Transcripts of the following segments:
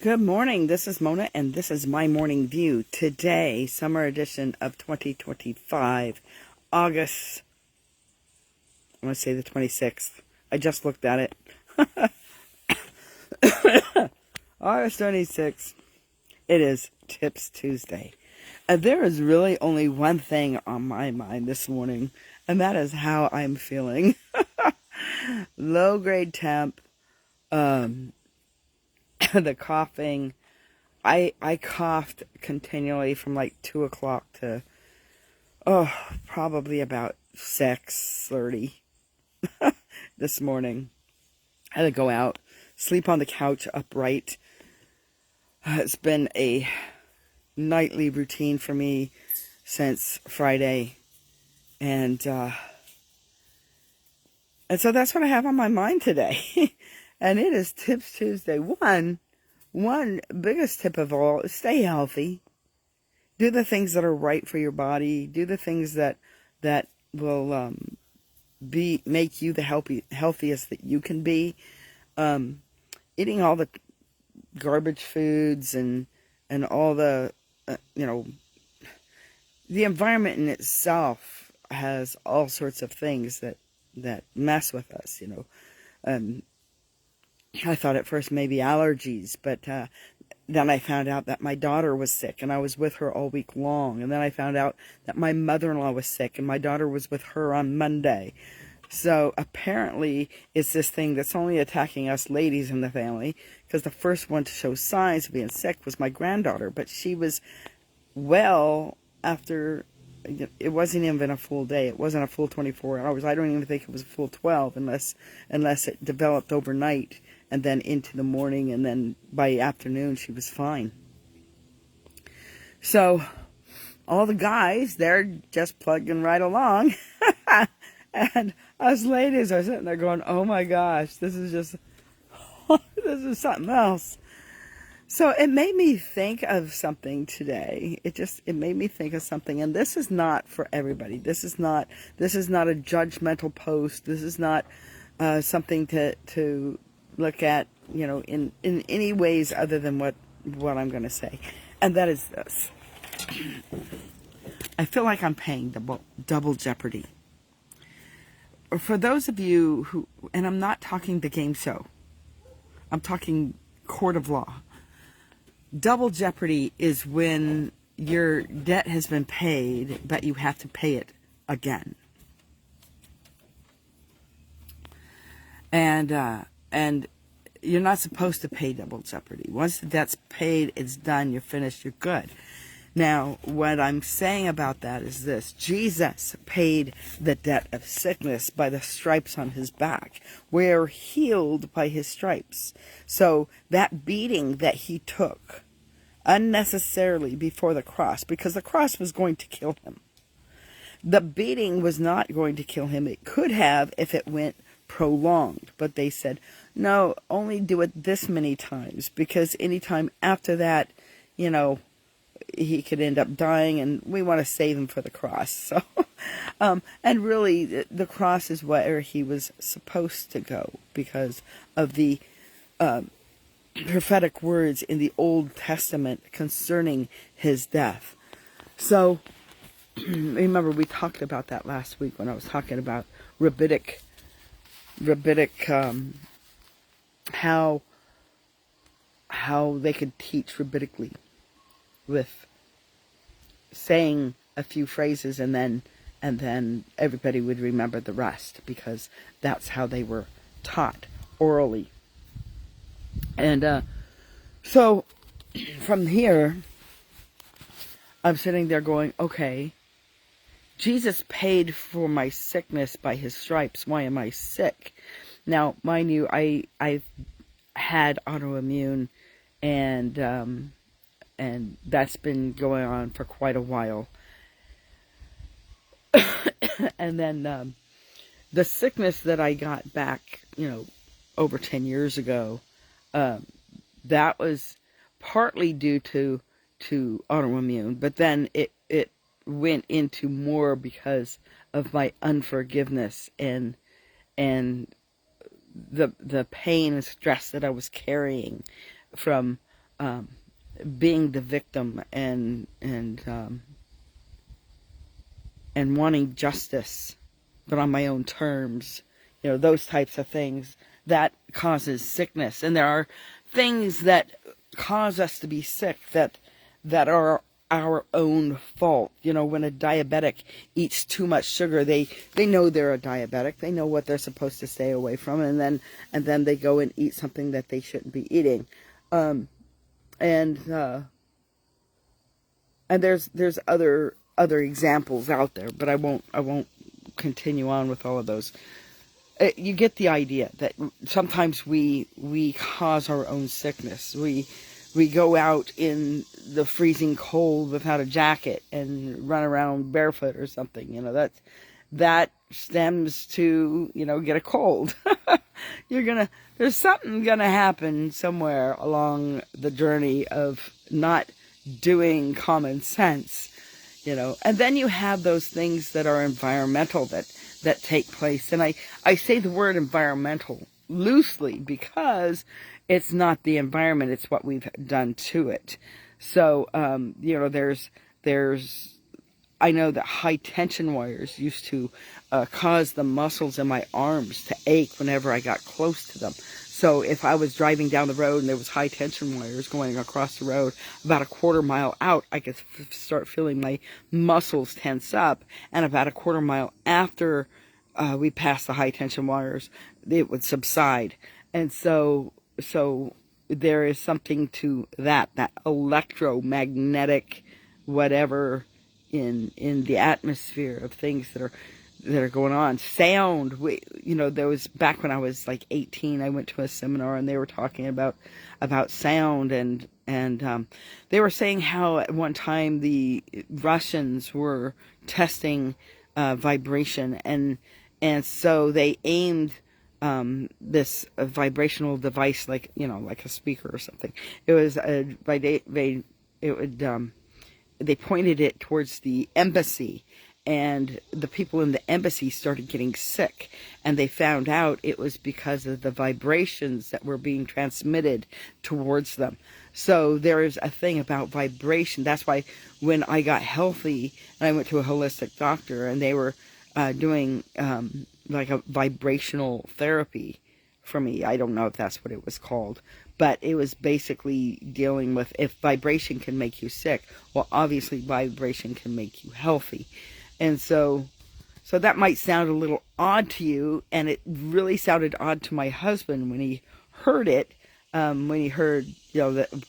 Good morning. This is Mona, and this is my morning view. Today, summer edition of 2025, August, I want to say the 26th. I just looked at it. August 26th. It is Tips Tuesday. There is really only one thing on my mind this morning, and that is how I'm feeling. Low grade temp, the coughing. I coughed continually from like 2 o'clock to, probably about 6:30 this morning. I had to go out, sleep on the couch upright. It's been a nightly routine for me since Friday. And so that's what I have on my mind today. And it is Tips Tuesday. One biggest tip of all is stay healthy. Do the things that are right for your body. Do the things that will make you the healthiest that you can be. Eating all the garbage foods and all the the environment in itself has all sorts of things that mess with us. I thought at first maybe allergies, but then I found out that my daughter was sick, and I was with her all week long. And then I found out that my mother-in-law was sick, and my daughter was with her on Monday. So apparently it's this thing that's only attacking us ladies in the family, because the first one to show signs of being sick was my granddaughter, but she was well after. It wasn't even a full day. It wasn't a full 24 hours. I don't even think it was a full 12 unless it developed overnight and then into the morning, and then by afternoon she was fine. So all the guys, they're just plugging right along. And us ladies are sitting there going, oh my gosh, this is something else. So it made me think of something today. It made me think of something, and this is not for everybody. This is not a judgmental post. This is not something to look at, in any ways other than what I'm going to say. And that is this. I feel like I'm paying double jeopardy. For those of you who, and I'm not talking the game show, I'm talking court of law. Double jeopardy is when your debt has been paid, but you have to pay it again. And you're not supposed to pay double jeopardy. Once the debt's paid, it's done, you're finished, you're good. Now, what I'm saying about that is this. Jesus paid the debt of sickness by the stripes on his back. We're healed by his stripes. So that beating that he took unnecessarily before the cross, because the cross was going to kill him. The beating was not going to kill him. It could have if it went prolonged. But they said, no, only do it this many times, because anytime after that, he could end up dying, and we want to save him for the cross. So, and really, the cross is where he was supposed to go because of the prophetic words in the Old Testament concerning his death. So, remember we talked about that last week when I was talking about rabbinic, how they could teach rabbinically with saying a few phrases and then everybody would remember the rest, because that's how they were taught orally. And so from here, I'm sitting there going, okay, Jesus paid for my sickness by his stripes. Why am I sick? Now, mind you, I've had autoimmune, and that's been going on for quite a while. And then the sickness that I got back, over 10 years ago, that was partly due to autoimmune, but then it went into more because of my unforgiveness and the pain and stress that I was carrying from being the victim and wanting justice, but on my own terms, those types of things that causes sickness. And there are things that cause us to be sick that are our own fault. When a diabetic eats too much sugar, they know they're a diabetic. They know what they're supposed to stay away from, and then they go and eat something that they shouldn't be eating. And there's other examples out there, but I won't continue on with all of those. You get the idea that sometimes we cause our own sickness. We go out in the freezing cold without a jacket and run around barefoot or something. That stems to, get a cold. There's something gonna happen somewhere along the journey of not doing common sense, and then you have those things that are environmental that take place. And I say the word environmental loosely because it's not the environment, it's what we've done to it. So, I know that high tension wires used to cause the muscles in my arms to ache whenever I got close to them. So if I was driving down the road and there was high tension wires going across the road, about a quarter mile out, I could start feeling my muscles tense up. And about a quarter mile after we passed the high tension wires, it would subside. And so there is something to that electromagnetic whatever in the atmosphere of things that are going on. Sound, there was, back when I was like 18, I went to a seminar and they were talking about sound, and they were saying how at one time the Russians were testing vibration, and so they aimed this vibrational device like a speaker or something. It was they pointed it towards the embassy, and the people in the embassy started getting sick, and they found out it was because of the vibrations that were being transmitted towards them. So there is a thing about vibration. That's why when I got healthy and I went to a holistic doctor, and they were doing like a vibrational therapy for me. I don't know if that's what it was called, but it was basically dealing with if vibration can make you sick, well, obviously vibration can make you healthy. And so that might sound a little odd to you, and it really sounded odd to my husband when he heard it, when he heard, that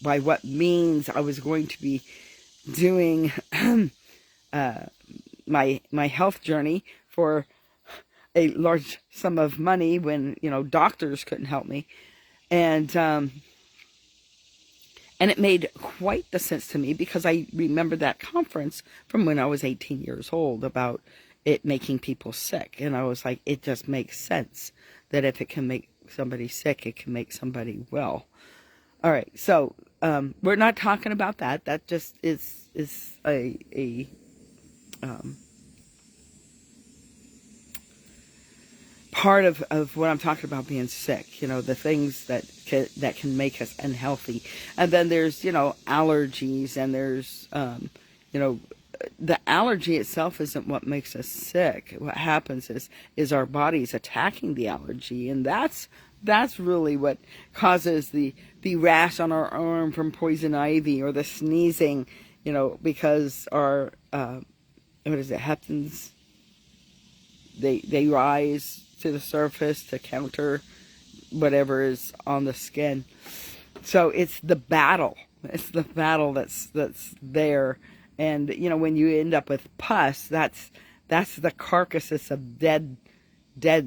by what means I was going to be doing my health journey for a large sum of money when, doctors couldn't help me. And it made quite the sense to me, because I remember that conference from when I was 18 years old about it making people sick. And I was like, it just makes sense that if it can make somebody sick, it can make somebody well. All right. So, we're not talking about that. That just is a part of what I'm talking about being sick, the things that can make us unhealthy. And then there's, allergies, and there's, the allergy itself isn't what makes us sick. What happens is our body's attacking the allergy, and that's really what causes the rash on our arm from poison ivy, or the sneezing, because our, heptins, they rise to the surface to counter whatever is on the skin. So it's the battle. It's the battle that's there. And, when you end up with pus, that's the carcasses of dead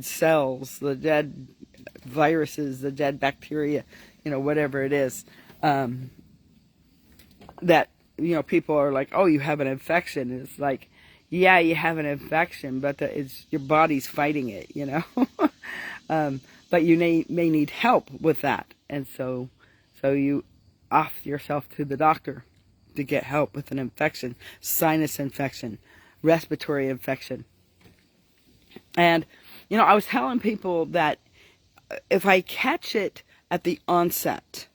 cells, the dead viruses, the dead bacteria, whatever it is, that, people are like, oh, you have an infection. It's like, yeah, you have an infection, but it's your body's fighting it, but you may need help with that. And so you off yourself to the doctor to get help with an infection, sinus infection, respiratory infection. And, I was telling people that if I catch it at the onset,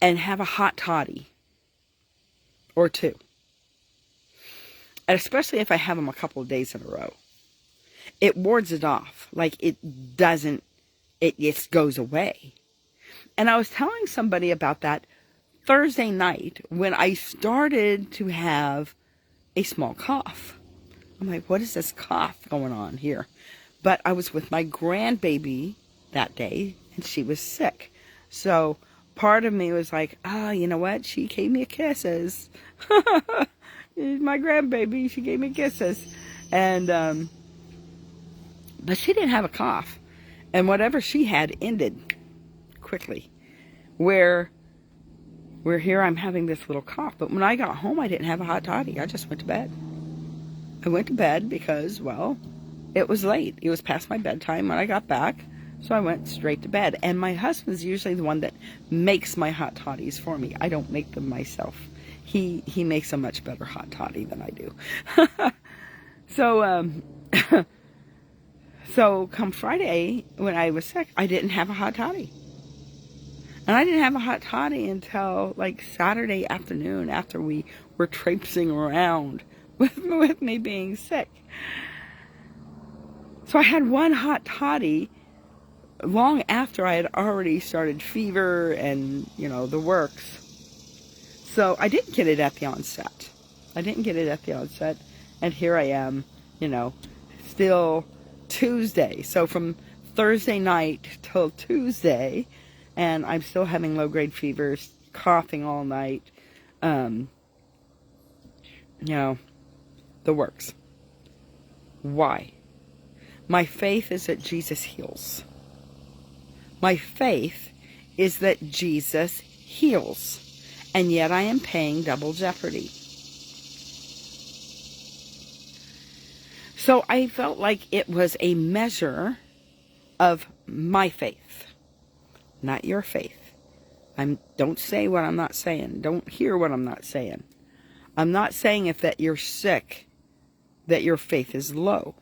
and have a hot toddy or two. And especially if I have them a couple of days in a row. It wards it off. Like it doesn't, it just goes away. And I was telling somebody about that Thursday night when I started to have a small cough. I'm like, what is this cough going on here? But I was with my grandbaby that day, and she was sick. So part of me was like, you know what? She gave me kisses. My grandbaby, she gave me kisses. And, but she didn't have a cough. And whatever she had ended quickly. Where here I'm having this little cough. But when I got home, I didn't have a hot toddy. I just went to bed. I went to bed because, well, it was late. It was past my bedtime when I got back. So I went straight to bed. And my husband's usually the one that makes my hot toddies for me. I don't make them myself. He makes a much better hot toddy than I do. So, so come Friday, when I was sick, I didn't have a hot toddy. And I didn't have a hot toddy until like Saturday afternoon after we were traipsing around with me being sick. So I had one hot toddy long after I had already started fever and, you know, the works. So I didn't get it at the onset. And here I am, you know, still Tuesday. So from Thursday night till Tuesday, and I'm still having low-grade fevers, coughing all night. You know, the works. Why? My faith is that Jesus heals. My faith is that Jesus heals. And yet I am paying double jeopardy. So I felt like it was a measure of my faith, not your faith. Don't say what I'm not saying. Don't hear what I'm not saying. I'm not saying if that you're sick, that your faith is low.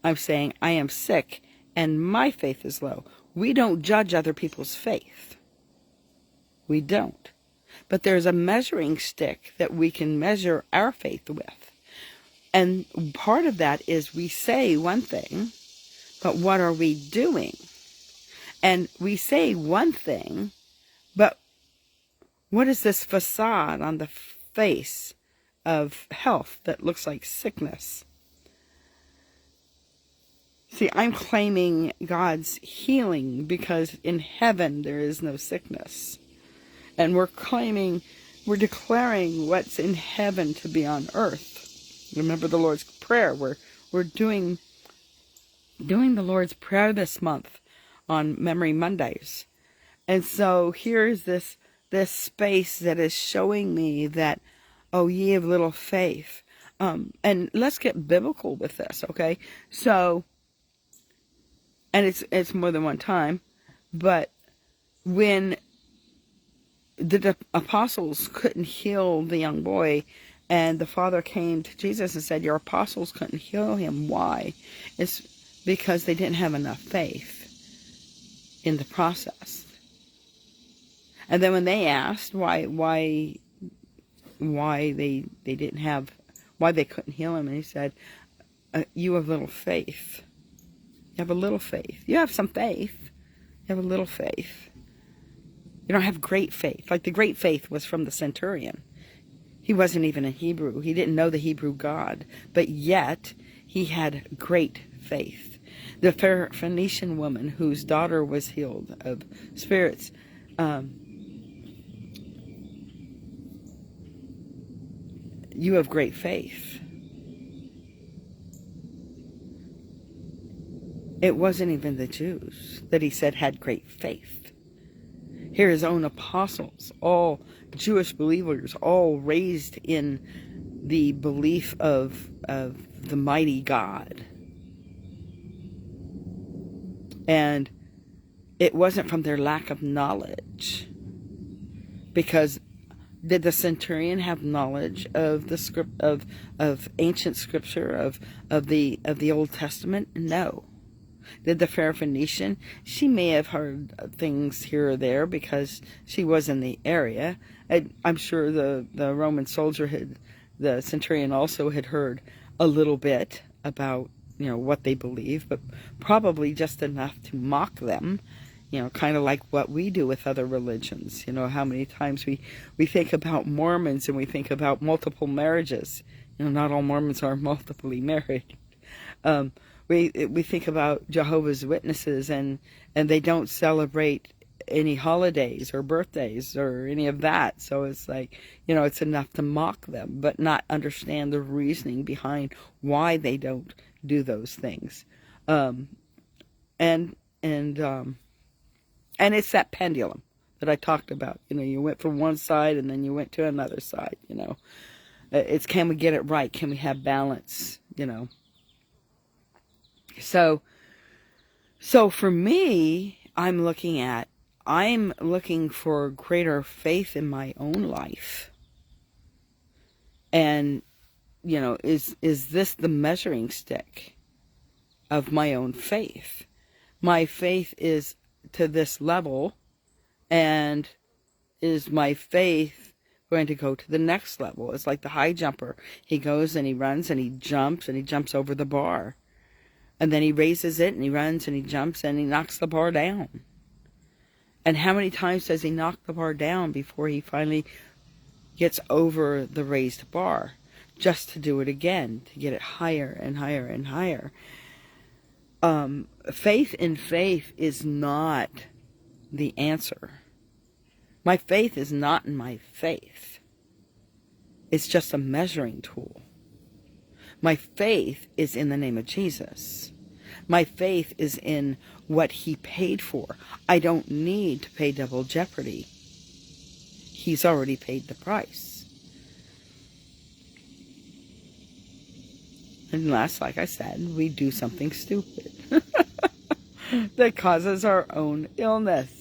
I'm saying I am sick and my faith is low. We don't judge other people's faith. We don't. But there's a measuring stick that we can measure our faith with. And part of that is we say one thing, but what are we doing? And we say one thing, but what is this facade on the face of health that looks like sickness? See, I'm claiming God's healing because in heaven there is no sickness. And we're declaring what's in heaven to be on earth. Remember the Lord's Prayer. We're doing the Lord's Prayer this month on Memory Mondays. And so here's this space that is showing me that, oh, ye of little faith. And let's get biblical with this, okay? So, and it's more than one time, but when the apostles couldn't heal the young boy, and the father came to Jesus and said, your apostles couldn't heal him. Why? It's because they didn't have enough faith in the process. And then when they asked why they didn't have, why they couldn't heal him, and he said, you have little faith. You have a little faith. You have some faith. You have a little faith. You don't have great faith. Like the great faith was from the centurion. He wasn't even a Hebrew. He didn't know the Hebrew God. But yet, he had great faith. The Phoenician woman whose daughter was healed of spirits, you have great faith. It wasn't even the Jews that he said had great faith. Here his own apostles, all Jewish believers, all raised in the belief of the mighty God. And it wasn't from their lack of knowledge. Because did the centurion have knowledge of the script of ancient scripture of the Old Testament? No. Did the fair Phoenician? She may have heard things here or there because she was in the area. I'm sure the Roman soldier the centurion also had heard a little bit about, what they believe, but probably just enough to mock them, kind of like what we do with other religions. How many times we think about Mormons and we think about multiple marriages. Not all Mormons are multiply married. We think about Jehovah's Witnesses and they don't celebrate any holidays or birthdays or any of that. So it's like, it's enough to mock them, but not understand the reasoning behind why they don't do those things. And it's that pendulum that I talked about. You went from one side and then you went to another side, It's, can we get it right? Can we have balance, So for me, I'm looking for greater faith in my own life. And, is this the measuring stick of my own faith? My faith is to this level, and is my faith going to go to the next level? It's like the high jumper. He goes and he runs and he jumps over the bar. And then he raises it and he runs and he jumps and he knocks the bar down. And how many times does he knock the bar down before he finally gets over the raised bar? Just to do it again, to get it higher and higher and higher. Faith in faith is not the answer. My faith is not in my faith. It's just a measuring tool. My faith is in the name of Jesus. My faith is in what he paid for. I don't need to pay double jeopardy. He's already paid the price. Unless, like I said, we do something stupid that causes our own illness.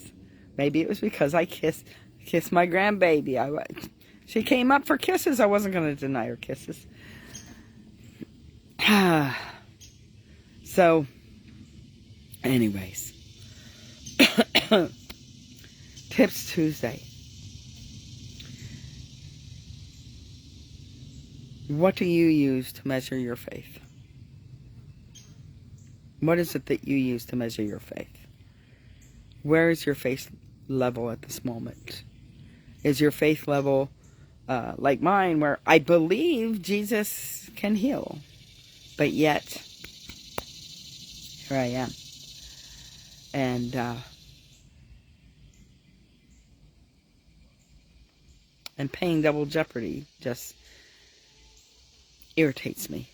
Maybe it was because I kissed my grandbaby. She came up for kisses. I wasn't going to deny her kisses. So, anyways, Tips Tuesday. What do you use to measure your faith? What is it that you use to measure your faith? Where is your faith level at this moment? Is your faith level like mine, where I believe Jesus can heal, but yet here I am, and paying double jeopardy just irritates me.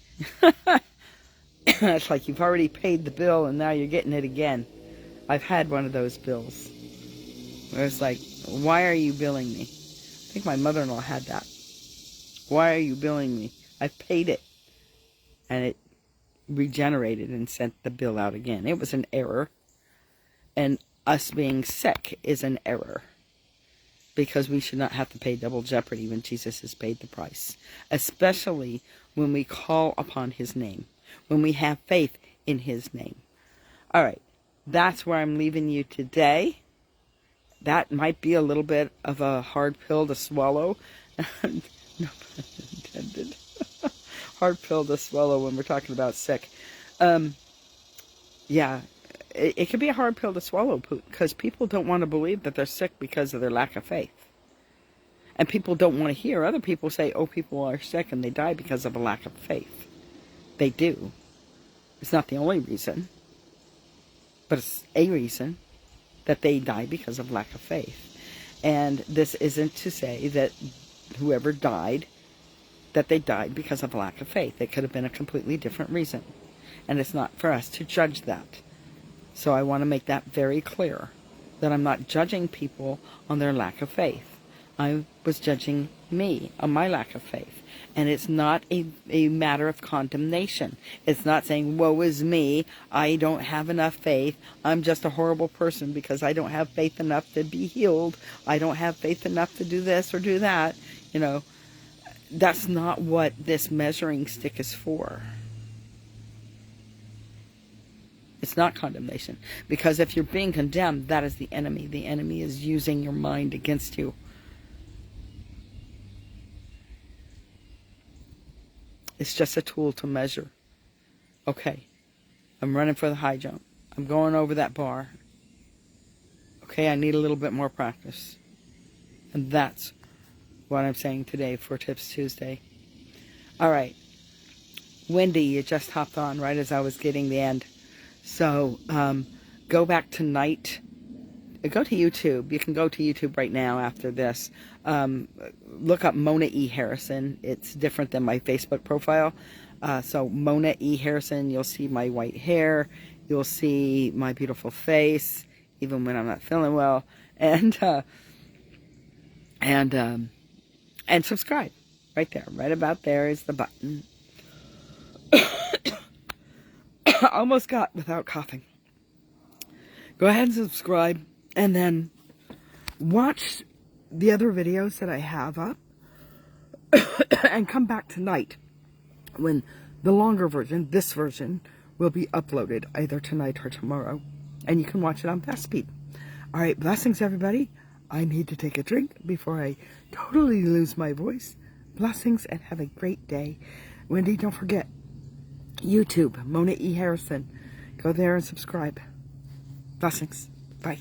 It's like you've already paid the bill and now you're getting it again. I've had one of those bills where it's like, why are you billing me? I think my mother-in-law had that. Why are you billing me? I've paid it. And it regenerated and sent the bill out again. It was an error. And us being sick is an error. Because we should not have to pay double jeopardy when Jesus has paid the price. Especially when we call upon his name. When we have faith in his name. All right. That's where I'm leaving you today. That might be a little bit of a hard pill to swallow. No pun intended. Hard pill to swallow when we're talking about sick. Yeah. It can be a hard pill to swallow because people don't want to believe that they're sick because of their lack of faith. And people don't want to hear other people say, oh, people are sick and they die because of a lack of faith. They do. It's not the only reason, but it's a reason that they die because of lack of faith. And this isn't to say that whoever died, that they died because of lack of faith. It could have been a completely different reason. And it's not for us to judge that. So I want to make that very clear, that I'm not judging people on their lack of faith. I was judging me on my lack of faith. And it's not a matter of condemnation. It's not saying, woe is me, I don't have enough faith, I'm just a horrible person because I don't have faith enough to be healed, I don't have faith enough to do this or do that. You know, that's not what this measuring stick is for. It's not condemnation. Because if you're being condemned, that is the enemy. The enemy is using your mind against you. It's just a tool to measure. Okay, I'm running for the high jump. I'm going over that bar. Okay, I need a little bit more practice. And that's what I'm saying today for Tips Tuesday. All right. Wendy, you just hopped on right as I was getting the end. So, go back tonight. Go to YouTube. You can go to YouTube right now after this. Look up Mona E. Harrison. It's different than my Facebook profile. So Mona E. Harrison, you'll see my white hair. You'll see my beautiful face, even when I'm not feeling well. And subscribe. Right there. Right about there is the button. Almost got without coughing. Go ahead and subscribe. And then watch the other videos that I have up. And come back tonight when the longer version, this version, will be uploaded either tonight or tomorrow. And you can watch it on fast speed. All right, blessings, everybody. I need to take a drink before I totally lose my voice. Blessings and have a great day. Wendy, don't forget, YouTube, Mona E. Harrison. Go there and subscribe. Blessings. Bye.